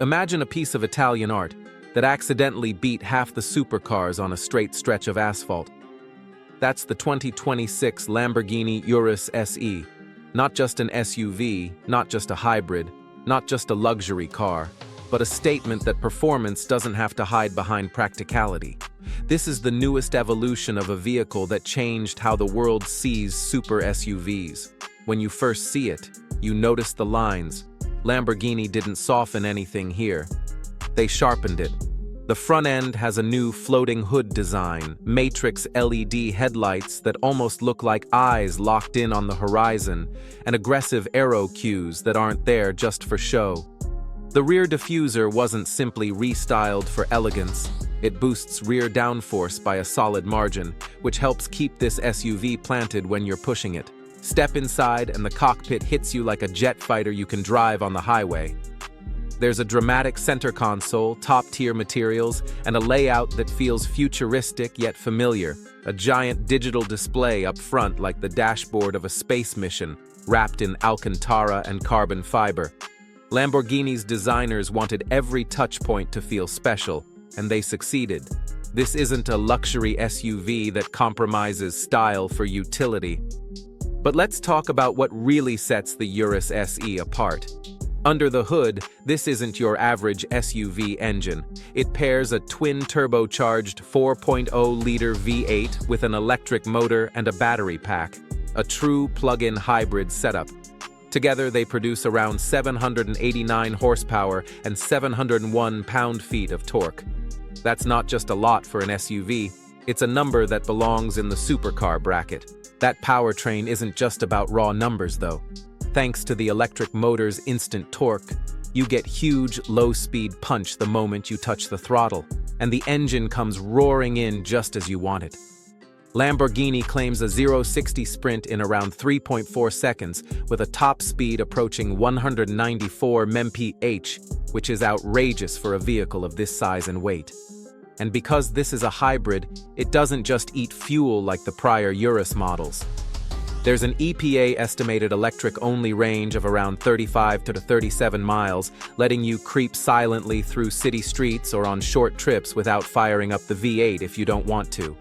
Imagine a piece of Italian art that accidentally beat half the supercars on a straight stretch of asphalt. That's the 2026 Lamborghini Urus SE. Not just an SUV, not just a hybrid, not just a luxury car, but a statement that performance doesn't have to hide behind practicality. This is the newest evolution of a vehicle that changed how the world sees super SUVs. When you first see it, you notice the lines. Lamborghini didn't soften anything here. They sharpened it. The front end has a new floating hood design, matrix LED headlights that almost look like eyes locked in on the horizon, and aggressive aero cues that aren't there just for show. The rear diffuser wasn't simply restyled for elegance. It boosts rear downforce by a solid margin, which helps keep this SUV planted when you're pushing it. Step inside and the cockpit hits you like a jet fighter you can drive on the highway. There's a dramatic center console, top-tier materials, and a layout that feels futuristic yet familiar. A giant digital display up front like the dashboard of a space mission, wrapped in Alcantara and carbon fiber. Lamborghini's designers wanted every touchpoint to feel special, and they succeeded. This isn't a luxury SUV that compromises style for utility. But let's talk about what really sets the Urus SE apart. Under the hood, this isn't your average SUV engine. It pairs a twin-turbocharged 4.0-liter V8 with an electric motor and a battery pack, a true plug-in hybrid setup. Together, they produce around 789 horsepower and 701 pound-feet of torque. That's not just a lot for an SUV, it's a number that belongs in the supercar bracket. That powertrain isn't just about raw numbers, though. Thanks to the electric motor's instant torque, you get huge, low-speed punch the moment you touch the throttle, and the engine comes roaring in just as you want it. Lamborghini claims a 0-60 sprint in around 3.4 seconds, with a top speed approaching 194 mph, which is outrageous for a vehicle of this size and weight. And because this is a hybrid, it doesn't just eat fuel like the prior Urus models. There's an EPA-estimated electric-only range of around 35 to 37 miles, letting you creep silently through city streets or on short trips without firing up the V8 if you don't want to.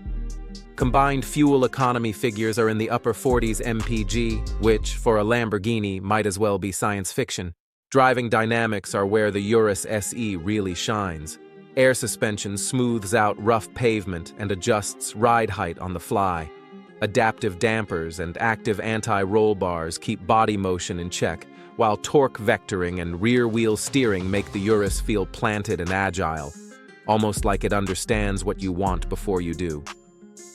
Combined fuel economy figures are in the upper 40s mpg, which, for a Lamborghini, might as well be science fiction. Driving dynamics are where the Urus SE really shines. Air suspension smooths out rough pavement and adjusts ride height on the fly. Adaptive dampers and active anti-roll bars keep body motion in check, while torque vectoring and rear-wheel steering make the Urus feel planted and agile, almost like it understands what you want before you do.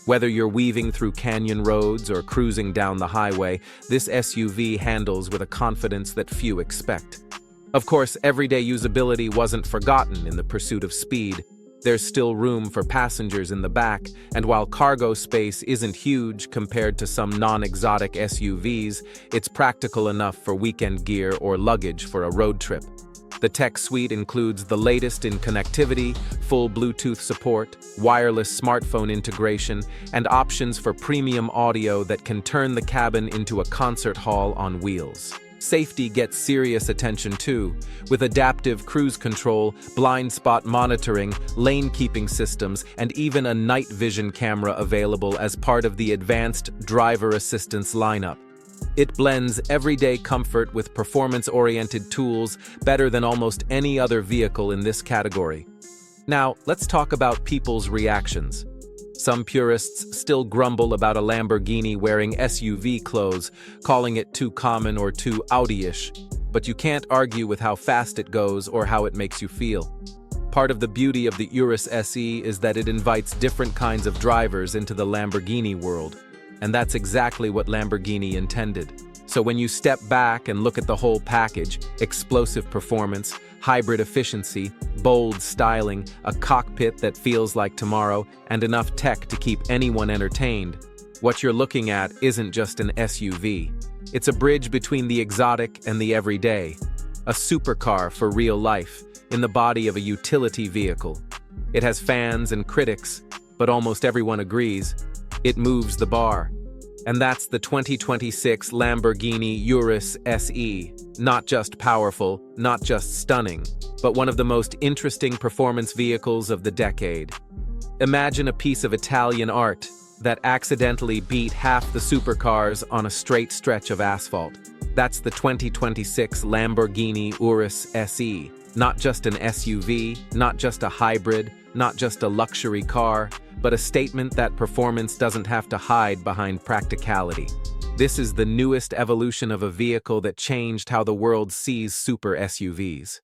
Whether you're weaving through canyon roads or cruising down the highway, this SUV handles with a confidence that few expect. Of course, everyday usability wasn't forgotten in the pursuit of speed. There's still room for passengers in the back, and while cargo space isn't huge compared to some non-exotic SUVs, it's practical enough for weekend gear or luggage for a road trip. The tech suite includes the latest in connectivity, full Bluetooth support, wireless smartphone integration, and options for premium audio that can turn the cabin into a concert hall on wheels. Safety gets serious attention too, with adaptive cruise control, blind spot monitoring, lane keeping systems, and even a night vision camera available as part of the advanced driver assistance lineup. It blends everyday comfort with performance-oriented tools better than almost any other vehicle in this category. Now, let's talk about people's reactions. Some purists still grumble about a Lamborghini wearing SUV clothes, calling it too common or too Audi-ish, but you can't argue with how fast it goes or how it makes you feel. Part of the beauty of the Urus SE is that it invites different kinds of drivers into the Lamborghini world, and that's exactly what Lamborghini intended. So when you step back and look at the whole package, explosive performance, hybrid efficiency, bold styling, a cockpit that feels like tomorrow, and enough tech to keep anyone entertained, what you're looking at isn't just an SUV. It's a bridge between the exotic and the everyday, a supercar for real life, in the body of a utility vehicle. It has fans and critics, but almost everyone agrees, it moves the bar. And that's the 2026 Lamborghini Urus SE. Not just powerful, not just stunning, but one of the most interesting performance vehicles of the decade. Imagine a piece of Italian art that accidentally beat half the supercars on a straight stretch of asphalt. That's the 2026 Lamborghini Urus SE. Not just an SUV, not just a hybrid, not just a luxury car, but a statement that performance doesn't have to hide behind practicality. This is the newest evolution of a vehicle that changed how the world sees super SUVs.